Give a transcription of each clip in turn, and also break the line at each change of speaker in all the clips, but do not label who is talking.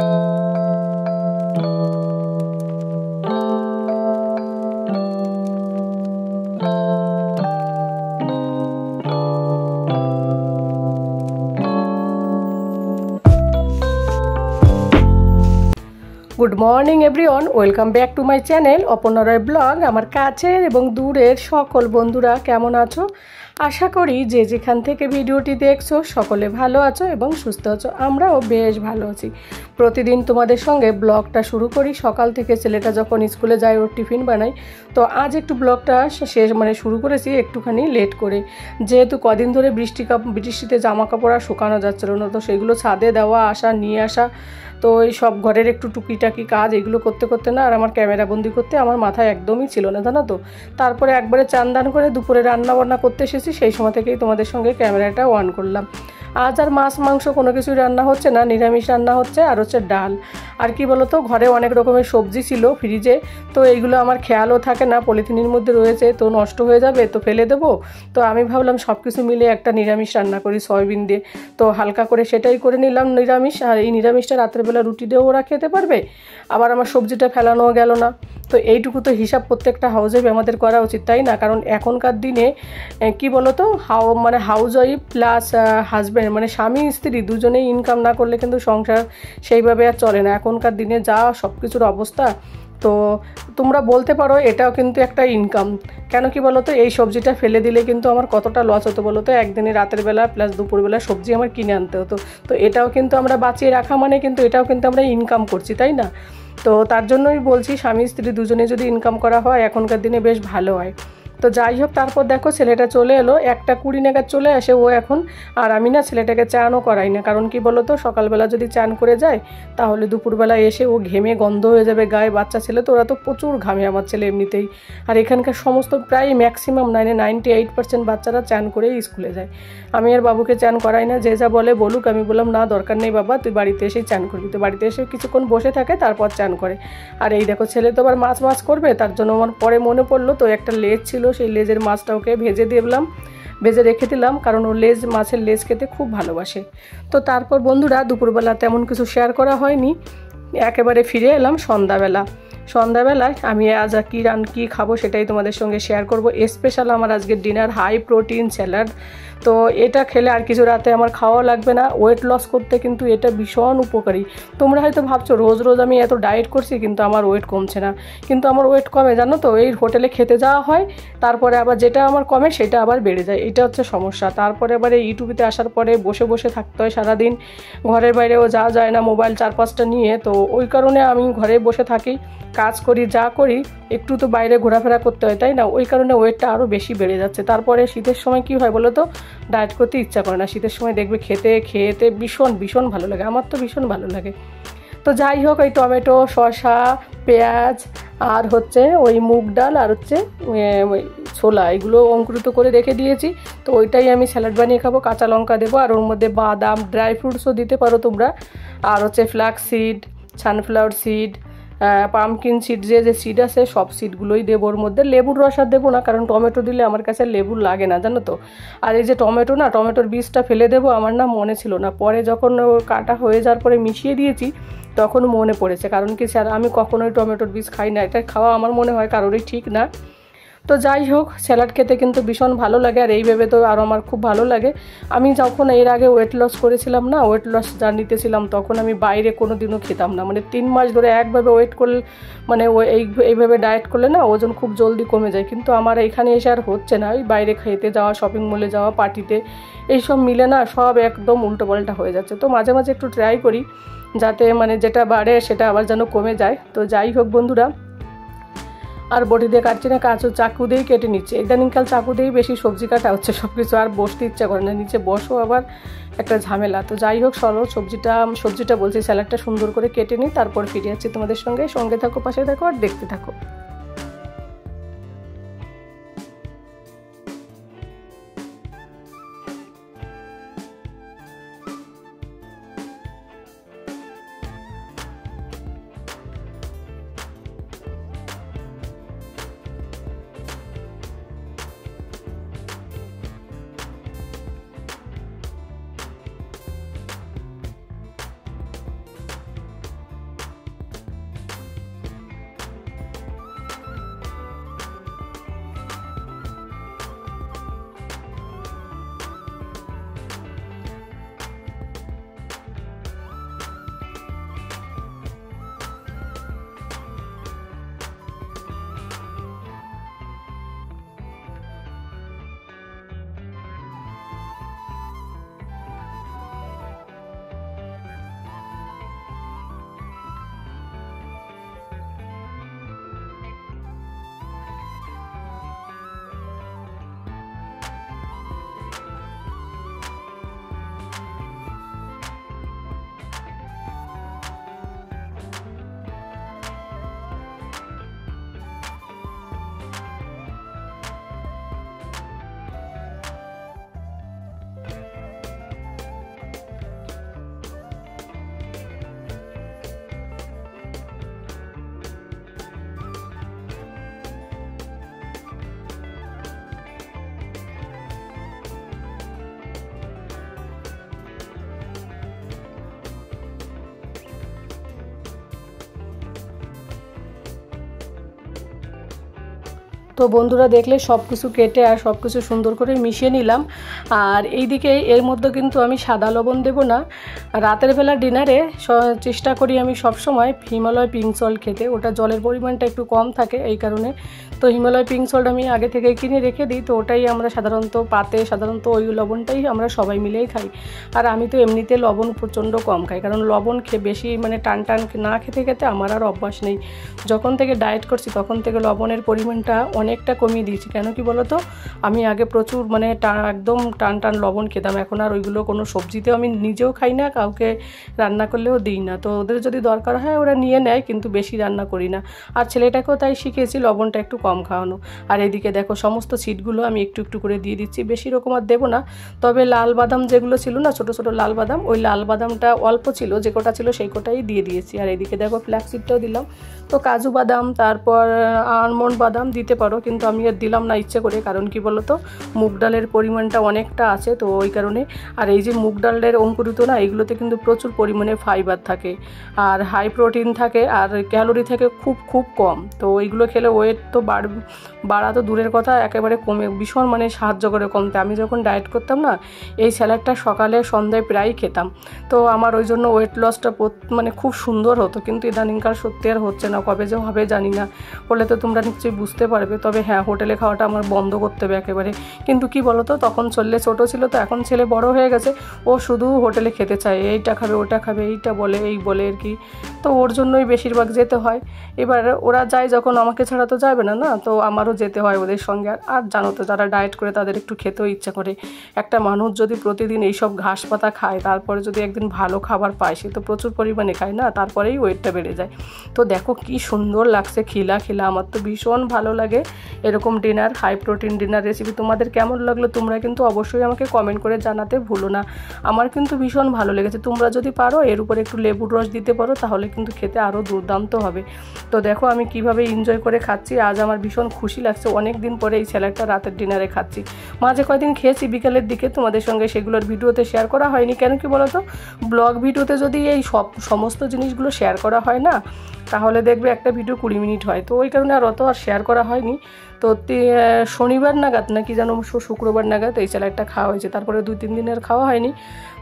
Good morning everyone welcome back to my channel अपना Roy blog. आमार काछेर एबं दूरेर सकल बंधुरा केमन आछो? आशा करी जे जेखान थेके भिडियोटी देखछो सकले भालो आछो एबं सुस्थ आछो। आमराओ बेश भालो आछि। प्रतिदिन तोमादेर संगे ब्लगटा शुरू करी सकाल थेके। छेलेटा जखन स्कुले जाय ओर टिफिन बानाई, तो आज एकटु ब्लगटा शेष माने शुरू करेछि एकटुखानि लेट करे, जेहेतु कदिन धरे बृष्टिते जामा कापड़ शुकानो जाच्छिलो ना, तो सेगुलो छादे देওয়া आसा निये आसा, तो এই সব ঘরের একটু টুকিটাকি কাজ এগুলো করতে করতে না আর আমার ক্যামেরা বন্দি করতে আমার মাথায় একদমই ছিল না, জানো তো। তারপরে একবারে চান দান করে দুপুরে রান্না বান্না করতে এসেছি, সেই সময় থেকেই তোমাদের সঙ্গে ক্যামেরাটা অন করলাম। আজ আর মাছ মাংস কোনো কিছুই রান্না হচ্ছে না, নিরামিষ রান্না হচ্ছে আর হচ্ছে ডাল। আর কি বলো তো, ঘরে অনেক রকমের সবজি ছিল ফ্রিজে, তো এইগুলো আমার খেয়ালও থাকে না, পলিথিনের মধ্যে রয়েছে তো নষ্ট হয়ে যাবে তো ফেলে দেবো। তো আমি ভাবলাম সব কিছু মিলে একটা নিরামিষ রান্না করি সয়াবিন দিয়ে, তো হালকা করে সেটাই করে নিলাম নিরামিষ। আর এই নিরামিষটা রাত্রেবেলা রুটি দিয়েও ওরা খেতে পারবে, আবার আমার সবজিটা ফেলানোও গেল না। তো এইটুকু তো হিসাব প্রত্যেকটা হাউস ওয়াইফ আমাদের করা উচিত, তাই না? কারণ এখনকার দিনে কি বলো তো, হাউস ওয়াইফ প্লাস হাজব্যান্ড মানে স্বামী স্ত্রী দুজনেই ইনকাম না করলে কিন্তু সংসার সেইভাবে আর চলে না এখনকার দিনে, যা সব কিছুর অবস্থা। তো তোমরা বলতে পারো এটাও কিন্তু একটা ইনকাম, কেন কি বলো তো, এই সবজিটা ফেলে দিলে কিন্তু আমার কতটা লস হতো বলো তো। একদিনে রাতের বেলা প্লাস দুপুরবেলা সবজি আমার কিনে আনতে হতো, তো এটাও কিন্তু আমরা বাঁচিয়ে রাখা মানে কিন্তু এটাও কিন্তু আমরা ইনকাম করছি, তাই না? তো তার জন্যই বলছি স্বামী স্ত্রী দুজনে যদি ইনকাম করা হয় এখনকার দিনে বেশ ভালো হয়। তো যাই হোক, তারপর দেখো ছেলেটা চলে এলো, 1:20 নাগাদ চলে আসে ও এখন। আর আমি না ছেলেটাকে চানও করাই না, কারণ কি বলো তো, সকালবেলা যদি চান করে যায় তাহলে দুপুরবেলা এসে ও ঘেমে গন্ধ হয়ে যাবে গায়ে। বাচ্চা ছেলে তো, ওরা তো প্রচুর ঘামে আমার ছেলে এমনিতেই। আর এখানকার সমস্ত প্রায় ম্যাক্সিমাম 98% বাচ্চারা চান করেই স্কুলে যায়। আমি আর বাবুকে চান করাই না, যে যা বলে বলুক। আমি বললাম না দরকার নেই বাবা, তুই বাড়িতে এসেই চান করবি। তো বাড়িতে এসে কিছুক্ষণ বসে থাকে তারপর চান করে। আর এই দেখো ছেলে তো আবার মাছ করবে, তার জন্য আমার পরে মনে পড়লো, তো একটা লেজ ছিল, সেই লেজের মাছটা ওকে ভেজে রেখে দিলাম, কারণ ও মাছের লেজ খেতে খুব ভালোবাসে। তো তারপর বন্ধুরা দুপুরবেলা তেমন কিছু শেয়ার করা হয়নি, একেবারে ফিরে এলাম সন্ধ্যাবেলায়। আমি আজ কী খাবো সেটাই তোমাদের সঙ্গে শেয়ার করব। স্পেশাল আমার আজকের ডিনার হাই প্রোটিন স্যালাড। তো এটা খেলে আর কিছু রাতে আমার খাওয়া লাগবে না। ওয়েট লস করতে কিন্তু এটা ভীষণ উপকারী। তোমরা হয়তো ভাবছো রোজ রোজ আমি এত ডায়েট করছি কিন্তু আমার ওয়েট কমছে না, কিন্তু আমার ওয়েট কমে, জানো তো। এই হোটেলে খেতে যাওয়া হয়, তারপরে আবার যেটা আমার কমে সেটা আবার বেড়ে যায়, এটা হচ্ছে সমস্যা। তারপরে আবার এই ইউটিউবেতে আসার পরে বসে থাকতে হয় সারাদিন, ঘরের বাইরেও যাওয়া যায় না মোবাইল 4-5টা নিয়ে। তো ওই কারণে আমি ঘরে বসে থাকি, কাজ করি, যা করি একটু তো বাইরে ঘোরাফেরা করতে হয়, তাই না? ওই কারণে ওয়েটটা আরও বেশি বেড়ে যাচ্ছে। তারপরে শীতের সময় কী হয় বলো তো, ডায়েট করতে ইচ্ছা করে না। শীতের সময় দেখবে খেতে ভীষণ ভালো লাগে, আমার তো ভীষণ ভালো লাগে। তো যাই হোক, ওই টমেটো, শসা, পেঁয়াজ আর হচ্ছে ওই মুগ ডাল আর হচ্ছে ছোলা, এগুলো অঙ্কুরিত করে রেখে দিয়েছি। তো ওইটাই আমি স্যালাড বানিয়ে খাবো। কাঁচা লঙ্কা দেবো, আর ওর মধ্যে বাদাম, ড্রাই ফ্রুটসও দিতে পারো তোমরা, আর হচ্ছে flax seed, sunflower seed, pumpkin seed, যে সিড আছে সব সিডগুলোই দেবো ওর মধ্যে। লেবুর রস আর দেবো না, কারণ টমেটো দিলে আমার কাছে লেবু লাগে না, জানো তো। আর এই যে টমেটোর বীজটা ফেলে দেবো, আমার না মনে ছিল না, পরে যখন কাটা হয়ে যাওয়ার পরে মিশিয়ে দিয়েছি তখন মনে পড়েছে। কারণ কি স্যার, আমি কখনোই টমেটোর বীজ খাই না, এটা খাওয়া আমার মনে হয় কারোরই ঠিক না। তো যাই হোক, স্যালাড খেতে কিন্তু ভীষণ ভালো লাগে, আর এইভাবে তো আরও আমার খুব ভালো লাগে। আমি যখন এর আগে ওয়েট লস করেছিলাম না, ওয়েট লস জার্নিতে ছিলাম, তখন আমি বাইরে কোনো দিনও খেতাম না। মানে 3 মাস ধরে একভাবে ওয়েট করলে, মানে এইভাবে ডায়েট করলে না ওজন খুব জলদি কমে যায়। কিন্তু আমার এখানে এসে আর হচ্ছে না, ওই বাইরে খেতে যাওয়া, শপিং মলে যাওয়া, পার্টিতে, এইসব মিলে না সব একদম উল্টোপাল্টা হয়ে যাচ্ছে। তো মাঝে মাঝে একটু ট্রাই করি যাতে মানে যেটা বাড়ে সেটা আবার যেন কমে যায়। তো যাই হোক বন্ধুরা, আর বটি দিয়ে কাটছি না, চাকু দিয়েই কেটে নিচ্ছে। ইদানিংকাল চাকু দিয়েই বেশি সবজি কাটা হচ্ছে সব কিছু, আর বসতে ইচ্ছা করে না, নিচে বসো আবার একটা ঝামেলা। তো যাই হোক, চলো সবজিটা বলছি স্যালাডটা সুন্দর করে কেটে নিই, তারপর ফিরে যাচ্ছি তোমাদের সঙ্গে থাকো, পাশে থাকো আর দেখতে থাকো। তো বন্ধুরা দেখলে সব কিছু কেটে আর সব কিছু সুন্দর করে মিশিয়ে নিলাম। আর এইদিকে এর মধ্যে কিন্তু আমি সাদা লবণ দেব না। রাতের বেলা ডিনারে চেষ্টা করি আমি সবসময় হিমালয় পিঙ্ক সল্ট খেতে, ওটা জলের পরিমাণটা একটু কম থাকে এই কারণে। তো হিমালয় পিঙ্ক সল্ট আমি আগে থেকে কিনে রেখে দিই, তো ওটাই আমরা সাধারণত সাধারণত ওই লবণটাই আমরা সবাই মিলেই খাই। আর আমি তো এমনিতে লবণ প্রচণ্ড কম খাই, কারণ লবণ বেশি মানে টান না খেতে খেতে আমার আর অভ্যাস নেই। যখন থেকে ডায়েট করছি তখন থেকে লবণের পরিমাণটা অনেকটা কমিয়ে দিয়েছি। কেন কি বলো তো, আমি আগে প্রচুর মানে একদম টান লবণ খেতাম, এখন আর ওইগুলো কোনো সবজিতেও আমি নিজেও খাই না, কাউকে রান্না করলেও দিই না। তো ওদের যদি দরকার হয় ওরা নিয়ে নেয়, কিন্তু বেশি রান্না করি না। আর ছেলেটাকেও তাই শিখেছি লবণটা একটু কম খাওয়ানো। আর এদিকে দেখো সমস্ত সিডগুলো আমি একটু একটু করে দিয়ে দিচ্ছি, বেশি রকম আর দেবো না। তবে লাল বাদাম যেগুলো ছিল না, ছোটো ছোটো লাল বাদাম, ওই লাল বাদামটা অল্প ছিল, যে কোটা ছিল সেই কোটাই দিয়ে দিয়েছি। আর এদিকে দেখো ফ্ল্যাক্সিডটাও দিলাম। তো কাজু বাদাম তারপর আলমন্ড বাদাম দিতে পারো, কিন্তু আমি আর দিলাম না ইচ্ছে করে, কারণ কি বলো তো মুগ ডালের পরিমাণটা অনেকটা আছে, তো ওই কারণে। আর এই যে মুগ ডালের অঙ্কুরিত না, এগুলোতে কিন্তু প্রচুর পরিমাণে ফাইবার থাকে আর হাই প্রোটিন থাকে আর ক্যালোরি থাকে খুব কম। তো এইগুলো খেলে ওয়েট তো বাড়া তো দূরের কথা, একেবারে কমে ভীষণ মানে সাহায্য করে কমতে। আমি যখন ডায়েট করতাম না, এই স্যালাডটা সকালে সন্ধ্যায় প্রায় খেতাম, তো আমার ওই জন্য ওয়েট লসটা মানে খুব সুন্দর হতো। কিন্তু ইদানিংকাল সত্যি আর হচ্ছে না, কবে যে হবে জানি না, হলে তো তোমরা নিশ্চয়ই বুঝতে পারবে। তবে হ্যাঁ, হোটেলে খাওয়াটা আমার বন্ধ করতে হবে একেবারে। কিন্তু কি বলো তো, তখন ছেলে ছোটো ছিল, তো এখন ছেলে বড় হয়ে গেছে, ও শুধু হোটেলে খেতে চায়, এইটা খাবে ওটা খাবে এইটা বলে আর কি। তো ওর জন্যই বেশিরভাগ যেতে হয়। এবার ওরা যায় যখন, আমাকে ছাড়া তো যাবে না, তো আমারও যেতে হয় ওদের সঙ্গে। আর জানো তো, যারা ডায়েট করে তাদের একটু খেতেও ইচ্ছা করে। একটা মানুষ যদি প্রতিদিন এইসব ঘাস পাতা খায়, তারপরে যদি একদিন ভালো খাবার পায়, সে তো প্রচুর পরিমাণে খায় না, তারপরেই ওয়েটটা বেড়ে যায়। তো দেখো কি সুন্দর লাগছে খিলা, আমার তো ভীষণ ভালো লাগে এরকম dinner, high protein dinner recipe. তোমাদের কেমন লাগলো তোমরা কিন্তু অবশ্যই আমাকে কমেন্ট করে জানাতে ভুলো না। আমার কিন্তু ভীষণ ভালো লেগেছে। তোমরা যদি পারো এর উপরে একটু লেবুর রস দিতে পারো, তাহলে কিন্তু খেতে আরও দুর্দান্ত হবে। তো দেখো আমি কিভাবে এনজয় করে খাচ্ছি, আজ আমার ভীষণ খুশি লাগছে। অনেক দিন পরে এই স্যালাডটা রাতের ডিনারে খাচ্ছি। মাঝে কয়েকদিন খেয়েছি বিকালের দিকে, তোমাদের সঙ্গে সেগুলোর ভিডিওতে শেয়ার করা হয়নি। কেন কি বলো তো, ব্লগ ভিডিওতে যদি এই সমস্ত জিনিসগুলো শেয়ার করা হয় না, তাহলে দেখবে একটা ভিডিও 20 মিনিট হয়, তো ওই কারণে আর অত আর শেয়ার করা হয়নি। তো শনিবার নাগাদ নাকি যেন শুক্রবার নাগাদ এই স্যালাডটা খাওয়া হয়েছে, তারপরে 2-3 দিনের খাওয়া হয়নি।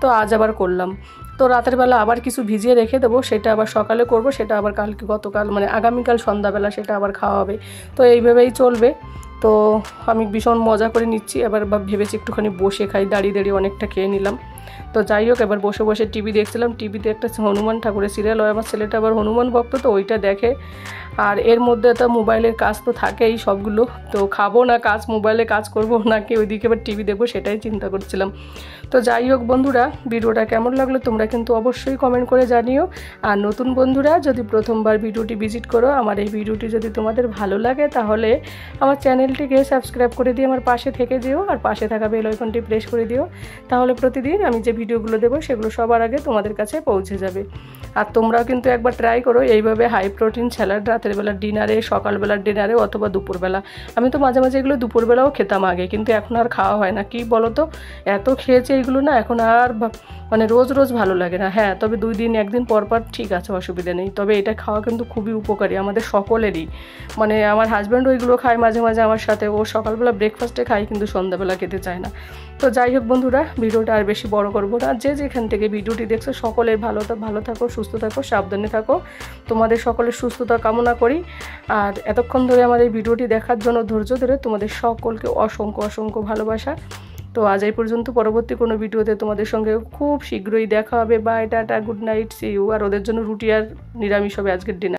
তো আজ আবার করলাম। তো রাতের বেলা আবার কিছু ভিজিয়ে রেখে দেবো, সেটা আবার সকালে করব, সেটা আবার গতকাল মানে আগামীকাল সন্ধ্যাবেলা সেটা আবার খাওয়া হবে। তো এইভাবেই চলবে। তো আমি ভীষণ মজা করে নিচ্ছি। এবার ভেবেছি একটুখানি বসে খাই, দাঁড়িয়ে অনেকটা খেয়ে নিলাম। তো যাই হোক, এবার বসে টিভি দেখছিলাম। টিভিতে একটা হনুমান ঠাকুরের সিরিয়াল হয়, আমার ছেলেটা আবার হনুমান ভক্ত, তো ওইটা দেখে। আর এর মধ্যে তো মোবাইলের কাজ তো থাকেই সবগুলো। তো খাবো না কাজ, মোবাইলে কাজ করবো নাকি ওইদিকে এবার টিভি দেখবো, সেটাই চিন্তা করছিলাম। তো যাই হোক বন্ধুরা, ভিডিওটা কেমন লাগলো তোমরা কিন্তু অবশ্যই কমেন্ট করে জানিও। আর নতুন বন্ধুরা যদি প্রথমবার ভিডিওটি ভিজিট করো, আমার এই ভিডিওটি যদি তোমাদের ভালো লাগে, তাহলে আমার চ্যানেলটিকে সাবস্ক্রাইব করে দিয়ে আমার পাশে থেকে যেও, আর পাশে থাকা বেল আইকনটি প্রেস করে দিও। তাহলে প্রতিদিন আমি যে ভিডিওগুলো দেবো সেগুলো সবার আগে তোমাদের কাছে পৌঁছে যাবে। আর তোমরাও কিন্তু একবার ট্রাই করো এইভাবে হাই প্রোটিন স্যালাড রাতের বেলা ডিনারে, সকালবেলার ডিনারে অথবা দুপুরবেলা। আমি তো মাঝে মাঝে এগুলো দুপুরবেলাও খেতাম আগে, কিন্তু এখন আর খাওয়া হয় না। কি বলো তো, এত খেয়েছে এইগুলো না, এখন আর মানে রোজ ভালো লাগে না। হ্যাঁ, তবে 2 দিন 1 দিন পর ঠিক আছে, অসুবিধা নেই। তবে এটা খাওয়া কিন্তু খুবই উপকারী আমাদের সকলেরই। মানে আমার হাজব্যান্ড ওইগুলো খায় মাঝে মাঝে আমার সাথে, ও সকালবেলা ব্রেকফাস্টে খায়, কিন্তু সন্ধ্যাবেলা খেতে চায় না। তো যাই হোক বন্ধুরা, ভিডিওটা আর বেশি বড় করবো না। যে যেখান থেকে ভিডিওটি দেখছো সকলের ভালো থাকো, সুস্থ থাকো, সাবধানে থাকো। তোমাদের সকলের সুস্থতা কামনা করি। আর এতক্ষণ ধরে আমার এই ভিডিওটি দেখার জন্য ধৈর্য ধরে তোমাদের সকলকে অসংখ্য ভালোবাসা। তো আজ এই পর্যন্ত, পরবর্তী কোনো ভিডিওতে তোমাদের সঙ্গে খুব শীঘ্রই দেখা হবে। Bye, tata, good night, see you. আর ওদের জন্য রুটি আর নিরামিষ হবে আজকের ডিনার।